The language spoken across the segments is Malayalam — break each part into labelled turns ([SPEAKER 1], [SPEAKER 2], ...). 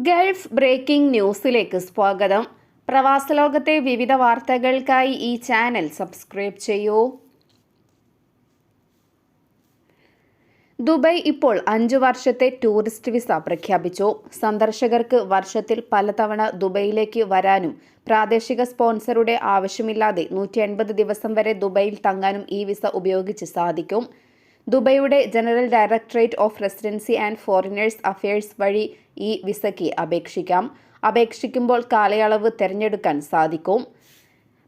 [SPEAKER 1] ഗൾഫ് ബ്രേക്കിംഗ് ന്യൂസിലേക്ക് സ്വാഗതം. പ്രവാസലോകത്തെ വിവിധ വാർത്തകൾക്കായി ഈ ചാനൽ സബ്സ്ക്രൈബ് ചെയ്യൂ. ദുബായ് ഇപ്പോൾ 5 വർഷത്തെ ടൂറിസ്റ്റ് വിസ പ്രഖ്യാപിച്ചു. സന്ദർശകർക്ക് വർഷത്തിൽ പലതവണ ദുബായിലേക്ക് വരാനും പ്രാദേശിക സ്പോൺസറുടെ ആവശ്യമില്ലാതെ 180 ദിവസം വരെ ദുബായിൽ തങ്ങാനും ഈ വിസ ഉപയോഗിച്ച് സാധിക്കും. ദുബൈയുടെ general directorate of residency and foreigners affairs വഴി ഈ വിസയ്ക്ക് അപേക്ഷിക്കാം. അപേക്ഷിക്കുമ്പോൾ കാലയളവ് തിരഞ്ഞെടുക്കാൻ സാധിക്കും.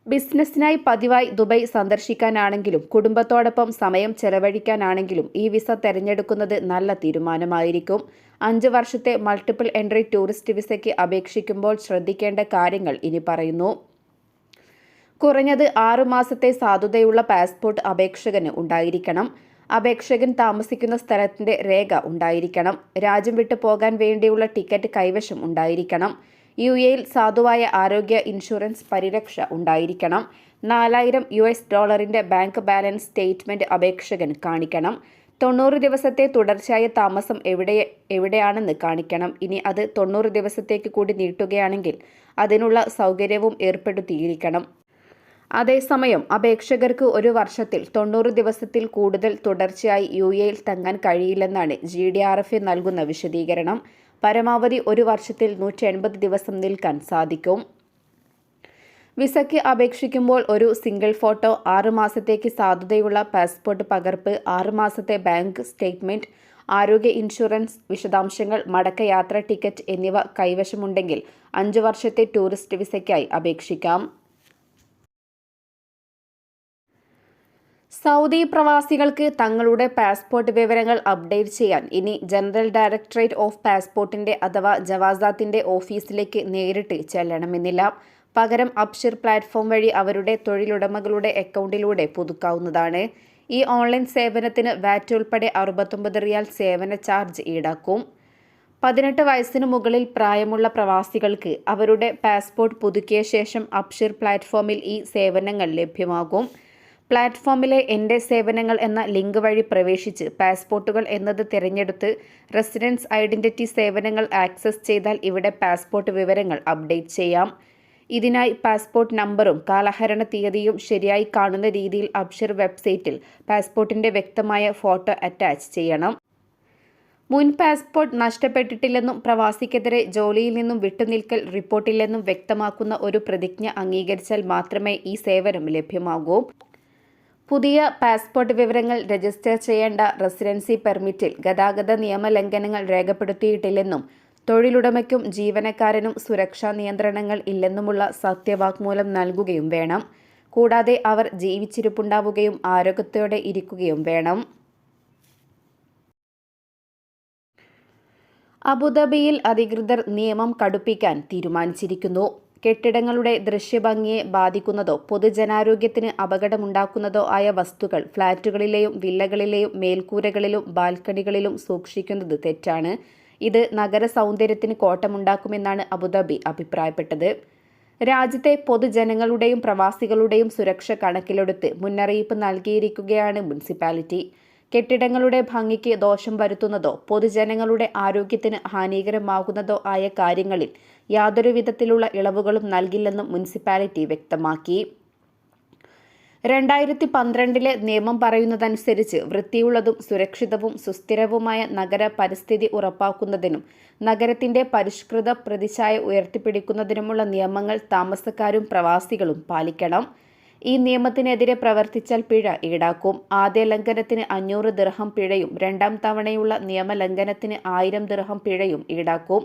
[SPEAKER 1] ബിസിനസ്സിനായി പതിവായി ദുബായ് സന്ദർശിക്കാനാണെങ്കിലും കുടുംബത്തോടൊപ്പം സമയം ചെലവഴിക്കാനാണെങ്കിലും ഈ വിസ തിരഞ്ഞെടുക്കുന്നത് നല്ല തീരുമാനമായിരിക്കും. 5 വർഷത്തെ മൾട്ടിപ്പിൾ എൻട്രി ടൂറിസ്റ്റ് വിസയ്ക്ക് അപേക്ഷിക്കുമ്പോൾ ശ്രദ്ധിക്കേണ്ട കാര്യങ്ങൾ ഇനി പറയുന്നു. കുറഞ്ഞത് 6 മാസത്തെ സാധുതയുള്ള പാസ്പോർട്ട് അപേക്ഷകന് ഉണ്ടായിരിക്കണം. അപേക്ഷകൻ താമസിക്കുന്ന സ്ഥലത്തിന്റെ രേഖ ഉണ്ടായിരിക്കണം. രാജ്യം വിട്ടു പോകാൻ വേണ്ടിയുള്ള ടിക്കറ്റ് കൈവശം ഉണ്ടായിരിക്കണം. യുഎയിൽ സാധുവായ ആരോഗ്യ ഇൻഷുറൻസ് പരിരക്ഷ ഉണ്ടായിരിക്കണം. $4000 ബാങ്ക് ബാലൻസ് സ്റ്റേറ്റ്മെന്റ് അപേക്ഷകൻ കാണിക്കണം. 90 ദിവസത്തെ തുടർച്ചയായ താമസം എവിടെയാണെന്ന് കാണിക്കണം. ഇനി അത് 90 ദിവസത്തേക്ക് കൂടി നീട്ടുകയാണെങ്കിൽ അതിനുള്ള സൗകര്യവും ഏർപ്പെടുത്തിയിരിക്കണം. അതേസമയം അപേക്ഷകർക്ക് 1 വർഷത്തിൽ 90 ദിവസത്തിൽ കൂടുതൽ തുടർച്ചയായി യുഎയിൽ തങ്ങാൻ കഴിയില്ലെന്നാണ് GDRFA നൽകുന്ന വിശദീകരണം. പരമാവധി 1 വർഷത്തിൽ 180 ദിവസം നിൽക്കാൻ സാധിക്കും. വിസയ്ക്ക് അപേക്ഷിക്കുമ്പോൾ ഒരു സിംഗിൾ ഫോട്ടോ, 6 മാസത്തേക്ക് സാധുതയുള്ള പാസ്പോർട്ട് പകർപ്പ്, 6 മാസത്തെ ബാങ്ക് സ്റ്റേറ്റ്മെന്റ്, ആരോഗ്യ ഇൻഷുറൻസ് വിശദാംശങ്ങൾ, മടക്കയാത്ര ടിക്കറ്റ് എന്നിവ കൈവശമുണ്ടെങ്കിൽ 5 വർഷത്തെ ടൂറിസ്റ്റ് വിസയ്ക്കായി അപേക്ഷിക്കാം. സൗദി പ്രവാസികൾക്ക് തങ്ങളുടെ പാസ്പോർട്ട് വിവരങ്ങൾ അപ്ഡേറ്റ് ചെയ്യാൻ ഇനി ജനറൽ ഡയറക്ടറേറ്റ് ഓഫ് പാസ്പോർട്ടിന്റെ അഥവാ ജവാസാത്തിന്റെ ഓഫീസിലേക്ക് നേരിട്ട് ചെല്ലണമെന്നില്ല. പകരം അബ്ഷിർ പ്ലാറ്റ്ഫോം വഴി അവരുടെ തൊഴിലുടമകളുടെ അക്കൗണ്ടിലൂടെ പുതുക്കാവുന്നതാണ്. ഈ ഓൺലൈൻ സേവനത്തിന് വാറ്റ് ഉൾപ്പെടെ 69 റിയാൽ സേവന ചാർജ് ഈടാക്കും. 18 വയസ്സിനു മുകളിൽ പ്രായമുള്ള പ്രവാസികൾക്ക് അവരുടെ പാസ്പോർട്ട് പുതുക്കിയ ശേഷം അബ്ഷിർ പ്ലാറ്റ്ഫോമിൽ ഈ സേവനങ്ങൾ ലഭ്യമാകും. പ്ലാറ്റ്ഫോമിലെ എൻ്റെ സേവനങ്ങൾ എന്ന ലിങ്ക് വഴി പ്രവേശിച്ച് പാസ്പോർട്ടുകൾ എന്നത് തിരഞ്ഞെടുത്ത് റെസിഡൻസ് ഐഡന്റിറ്റി സേവനങ്ങൾ ആക്സസ് ചെയ്താൽ ഇവിടെ പാസ്പോർട്ട് വിവരങ്ങൾ അപ്ഡേറ്റ് ചെയ്യാം. ഇതിനായി പാസ്പോർട്ട് നമ്പറും കാലഹരണ തീയതിയും ശരിയായി കാണുന്ന രീതിയിൽ അബ്ഷിർ വെബ്സൈറ്റിൽ പാസ്പോർട്ടിൻ്റെ വ്യക്തമായ ഫോട്ടോ അറ്റാച്ച് ചെയ്യണം. മുൻ പാസ്പോർട്ട് നഷ്ടപ്പെട്ടിട്ടില്ലെന്നും പ്രവാസിക്കെതിരെ ജോലിയിൽ നിന്നും വിട്ടുനിൽക്കൽ റിപ്പോർട്ടില്ലെന്നും വ്യക്തമാക്കുന്ന ഒരു പ്രതിജ്ഞ അംഗീകരിച്ചാൽ മാത്രമേ ഈ സേവനം ലഭ്യമാകൂ. പുതിയ പാസ്പോർട്ട് വിവരങ്ങൾ രജിസ്റ്റർ ചെയ്യേണ്ട റെസിഡൻസി പെർമിറ്റിൽ ഗതാഗത നിയമലംഘനങ്ങൾ രേഖപ്പെടുത്തിയിട്ടില്ലെന്നും തൊഴിലുടമയ്ക്കും ജീവനക്കാരനും സുരക്ഷാ നിയന്ത്രണങ്ങൾ ഇല്ലെന്നുമുള്ള സത്യവാങ്മൂലം നൽകുകയും വേണം. കൂടാതെ അവർ ജീവിച്ചിരിപ്പുണ്ടാവുകയും ആരോഗ്യത്തോടെ ഇരിക്കുകയും വേണം. അബുദാബിയിൽ അധികൃതർ നിയമം കടുപ്പിക്കാൻ തീരുമാനിച്ചിരിക്കുന്നു. കെട്ടിടങ്ങളുടെ ദൃശ്യഭംഗിയെ ബാധിക്കുന്നതോ പൊതുജനാരോഗ്യത്തിന് അപകടമുണ്ടാക്കുന്നതോ ആയ വസ്തുക്കൾ ഫ്ളാറ്റുകളിലെയും വില്ലകളിലെയും മേൽക്കൂരകളിലും ബാൽക്കണികളിലും സൂക്ഷിക്കുന്നത് തെറ്റാണ്. ഇത് നഗര സൗന്ദര്യത്തിന് കോട്ടമുണ്ടാക്കുമെന്നാണ് അബുദാബി അഭിപ്രായപ്പെട്ടത്. രാജ്യത്തെ പൊതുജനങ്ങളുടെയും പ്രവാസികളുടെയും സുരക്ഷ കണക്കിലെടുത്ത് മുന്നറിയിപ്പ് നൽകിയിരിക്കുകയാണ് മുനിസിപ്പാലിറ്റി. കെട്ടിടങ്ങളുടെ ഭംഗിക്ക് ദോഷം വരുത്തുന്നതോ പൊതുജനങ്ങളുടെ ആരോഗ്യത്തിന് ഹാനികരമാകുന്നതോ ആയ കാര്യങ്ങളിൽ യാതൊരു വിധത്തിലുള്ള ഇളവുകളും നൽകില്ലെന്നും മുനിസിപ്പാലിറ്റി വ്യക്തമാക്കി. 2012 നിയമം പറയുന്നതനുസരിച്ച് വൃത്തിയുള്ളതും സുരക്ഷിതവും സുസ്ഥിരവുമായ നഗര പരിസ്ഥിതി ഉറപ്പാക്കുന്നതിനും നഗരത്തിന്റെ പരിഷ്കൃത പ്രതിച്ഛായ ഉയർത്തിപ്പിടിക്കുന്നതിനുമുള്ള നിയമങ്ങൾ താമസക്കാരും പ്രവാസികളും പാലിക്കണം. ഈ നിയമത്തിനെതിരെ പ്രവർത്തിച്ചാൽ പിഴ ഈടാക്കും. ആദ്യ ലംഘനത്തിന് 500 ദിർഹം പിഴയും 2ാം തവണയുള്ള നിയമലംഘനത്തിന് 1000 ദിർഹം പിഴയും ഈടാക്കും.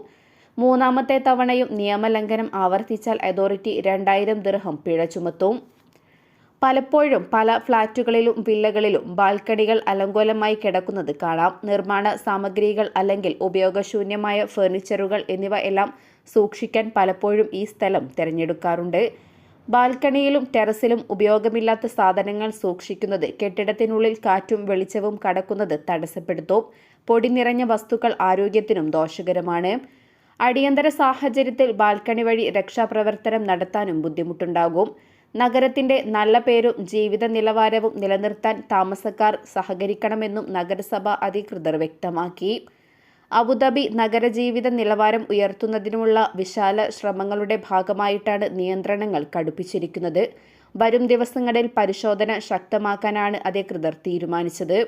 [SPEAKER 1] 3ാമത്തെ തവണയും നിയമലംഘനം ആവർത്തിച്ചാൽ അതോറിറ്റി 2000 ദിർഹം പിഴ ചുമത്തും. പലപ്പോഴും പല ഫ്ളാറ്റുകളിലും വില്ലകളിലും ബാൽക്കണികൾ അലങ്കോലമായി കിടക്കുന്നത് കാണാം. നിർമ്മാണ സാമഗ്രികൾ അല്ലെങ്കിൽ ഉപയോഗശൂന്യമായ ഫർണിച്ചറുകൾ എന്നിവ എല്ലാം സൂക്ഷിക്കാൻ പലപ്പോഴും ഈ സ്ഥലം തിരഞ്ഞെടുക്കാറുണ്ട്. ബാൽക്കണിയിലും ടെറസിലും ഉപയോഗമില്ലാത്ത സാധനങ്ങൾ സൂക്ഷിക്കുന്നത് കെട്ടിടത്തിനുള്ളിൽ കാറ്റും വെളിച്ചവും കടക്കുന്നത് തടസ്സപ്പെടുത്തും. പൊടി നിറഞ്ഞ വസ്തുക്കൾ ആരോഗ്യത്തിനും ദോഷകരമാണ്. അടിയന്തര സാഹചര്യത്തിൽ ബാൽക്കണി വഴി രക്ഷാപ്രവർത്തനം നടത്താനും ബുദ്ധിമുട്ടുണ്ടാകും. നഗരത്തിന്റെ നല്ല പേരും ജീവിത നിലവാരവും നിലനിർത്താൻ താമസക്കാർ സഹകരിക്കണമെന്നും നഗരസഭ അധികൃതർ വ്യക്തമാക്കി. അബുദാബി നഗരജീവിത നിലവാരം ഉയർത്തുന്നതിനുമുള്ള വിശാല ശ്രമങ്ങളുടെ ഭാഗമായിട്ടാണ് നിയന്ത്രണങ്ങൾ കടുപ്പിച്ചിരിക്കുന്നത്. വരും ദിവസങ്ങളിൽ പരിശോധന ശക്തമാക്കാനാണ് അധികൃതർ തീരുമാനിച്ചത്.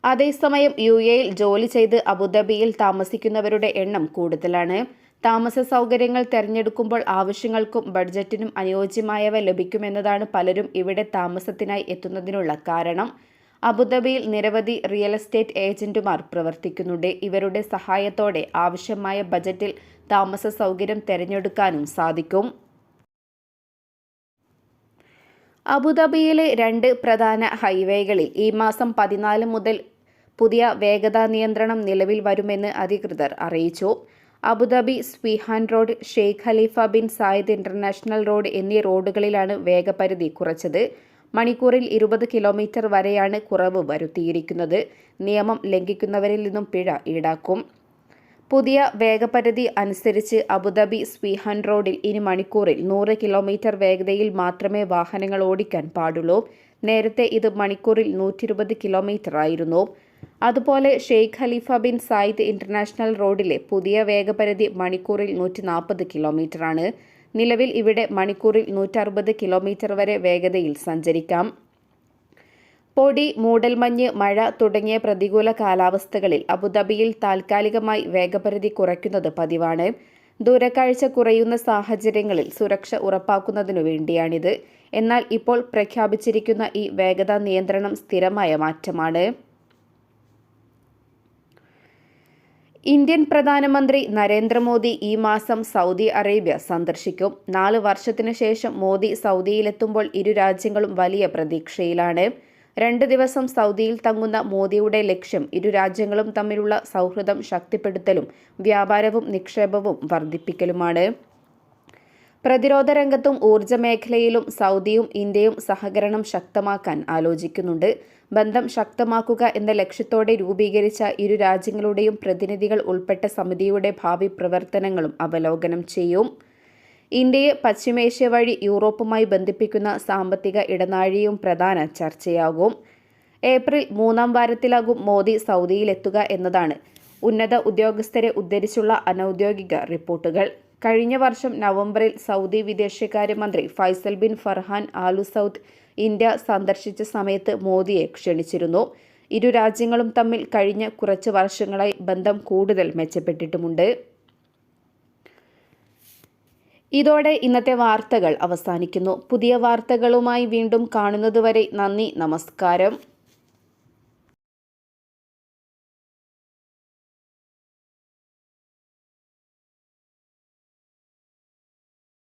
[SPEAKER 1] അതേസമയം UAEയിൽ ജോലി ചെയ്ത് അബുദാബിയിൽ താമസിക്കുന്നവരുടെ എണ്ണം കൂടുതലാണ്. താമസ സൗകര്യങ്ങൾ തിരഞ്ഞെടുക്കുമ്പോൾ ആവശ്യങ്ങൾക്കും ബഡ്ജറ്റിനും അനുയോജ്യമായവ ലഭിക്കുമെന്നതാണ് പലരും ഇവിടെ താമസത്തിനായി എത്തുന്നതിനുള്ള കാരണം. അബുദാബിയിൽ നിരവധി റിയൽ എസ്റ്റേറ്റ് ഏജന്റുമാർ പ്രവർത്തിക്കുന്നുണ്ട്. ഇവരുടെ സഹായത്തോടെ ആവശ്യമായ ബജറ്റിൽ താമസ സൗകര്യം തിരഞ്ഞെടുക്കാനും സാധിക്കും. അബുദാബിയിലെ 2 പ്രധാന ഹൈവേകളിൽ ഈ മാസം 14 മുതൽ പുതിയ വേഗതാ നിയന്ത്രണം നിലവിൽ വരുമെന്ന് അധികൃതർ അറിയിച്ചു. Abu Dhabi Swaihan road, Sheikh Khalifa bin Zayed international road എന്നീ റോഡുകളിലാണ് വേഗപരിധി കുറച്ചത്. മണിക്കൂറിൽ 20 കിലോമീറ്റർ വരെയാണ് കുറവ് വരുത്തിയിരിക്കുന്നത്. നിയമം ലംഘിക്കുന്നവരിൽ നിന്നും പിഴ ഈടാക്കും. പുതിയ വേഗപരിധി അനുസരിച്ച് അബുദാബി സ്വിഹാൻ റോഡിൽ ഇനി മണിക്കൂറിൽ 100 കിലോമീറ്റർ വേഗതയിൽ മാത്രമേ വാഹനങ്ങൾ ഓടിക്കാൻ പാടുള്ളൂ. നേരത്തെ ഇത് മണിക്കൂറിൽ 120 കിലോമീറ്റർ ആയിരുന്നു. അതുപോലെ Sheikh Khalifa bin Zayed international റോഡിലെ പുതിയ വേഗപരിധി മണിക്കൂറിൽ 140 കിലോമീറ്ററാണ്. നിലവിൽ ഇവിടെ മണിക്കൂറിൽ 160 കിലോമീറ്റർ വരെ വേഗതയിൽ സഞ്ചരിക്കാം. പൊടി, മൂടൽമഞ്ഞ്, മഴ തുടങ്ങിയ പ്രതികൂല കാലാവസ്ഥകളിൽ അബുദാബിയിൽ താൽക്കാലികമായി വേഗപരിധി കുറയ്ക്കുന്നത് പതിവാണ്. ദൂരക്കാഴ്ച കുറയുന്ന സാഹചര്യങ്ങളിൽ സുരക്ഷ ഉറപ്പാക്കുന്നതിനു വേണ്ടിയാണിത്. എന്നാൽ ഇപ്പോൾ പ്രഖ്യാപിച്ചിരിക്കുന്ന ഈ വേഗതാ നിയന്ത്രണം സ്ഥിരമായ മാറ്റമാണ്. ഇന്ത്യൻ പ്രധാനമന്ത്രി നരേന്ദ്രമോദി ഈ മാസം സൗദി അറേബ്യ സന്ദർശിക്കും. 4 വർഷത്തിനു ശേഷം മോദി സൗദിയിലെത്തുമ്പോൾ ഇരു രാജ്യങ്ങളും വലിയ പ്രതീക്ഷയിലാണ്. 2 ദിവസം സൗദിയിൽ തങ്ങുന്ന മോദിയുടെ ലക്ഷ്യം ഇരു രാജ്യങ്ങളും തമ്മിലുള്ള സൗഹൃദം ശക്തിപ്പെടുത്തലും വ്യാപാരവും നിക്ഷേപവും വർദ്ധിപ്പിക്കലുമാണ്. പ്രതിരോധ രംഗത്തും ഊർജ്ജ മേഖലയിലും സൗദിയും ഇന്ത്യയും സഹകരണം ശക്തമാക്കാൻ ആലോചിക്കുന്നുണ്ട്. ബന്ധം ശക്തമാക്കുക എന്ന ലക്ഷ്യത്തോടെ രൂപീകരിച്ച ഇരു രാജ്യങ്ങളുടെയും പ്രതിനിധികൾ ഉൾപ്പെട്ട സമിതിയുടെ ഭാവി പ്രവർത്തനങ്ങളും അവലോകനം ചെയ്യും. ഇന്ത്യയെ പശ്ചിമേഷ്യ വഴി യൂറോപ്പുമായി ബന്ധിപ്പിക്കുന്ന സാമ്പത്തിക ഇടനാഴിയും പ്രധാന ചർച്ചയാകും. ഏപ്രിൽ 3-ാം വാരത്തിലാകും മോദി സൗദിയിലെത്തുക എന്നതാണ് ഉന്നത ഉദ്യോഗസ്ഥരെ ഉദ്ധരിച്ചുള്ള അനൌദ്യോഗിക റിപ്പോർട്ടുകൾ. കഴിഞ്ഞ വർഷം നവംബറിൽ സൗദി വിദേശകാര്യമന്ത്രി Faisal bin Farhan aloo Saud India സന്ദർശിച്ച സമയത്ത് മോദിയെ ക്ഷണിച്ചിരുന്നു. ഇരു രാജ്യങ്ങളും തമ്മിൽ കഴിഞ്ഞ കുറച്ച് വർഷങ്ങളായി ബന്ധം കൂടുതൽ മെച്ചപ്പെട്ടിട്ടുമുണ്ട്. ഇതോടെ ഇന്നത്തെ വാർത്തകൾ അവസാനിക്കുന്നു. പുതിയ വാർത്തകളുമായി വീണ്ടും കാണുന്നതുവരെ നന്ദി, നമസ്കാരം.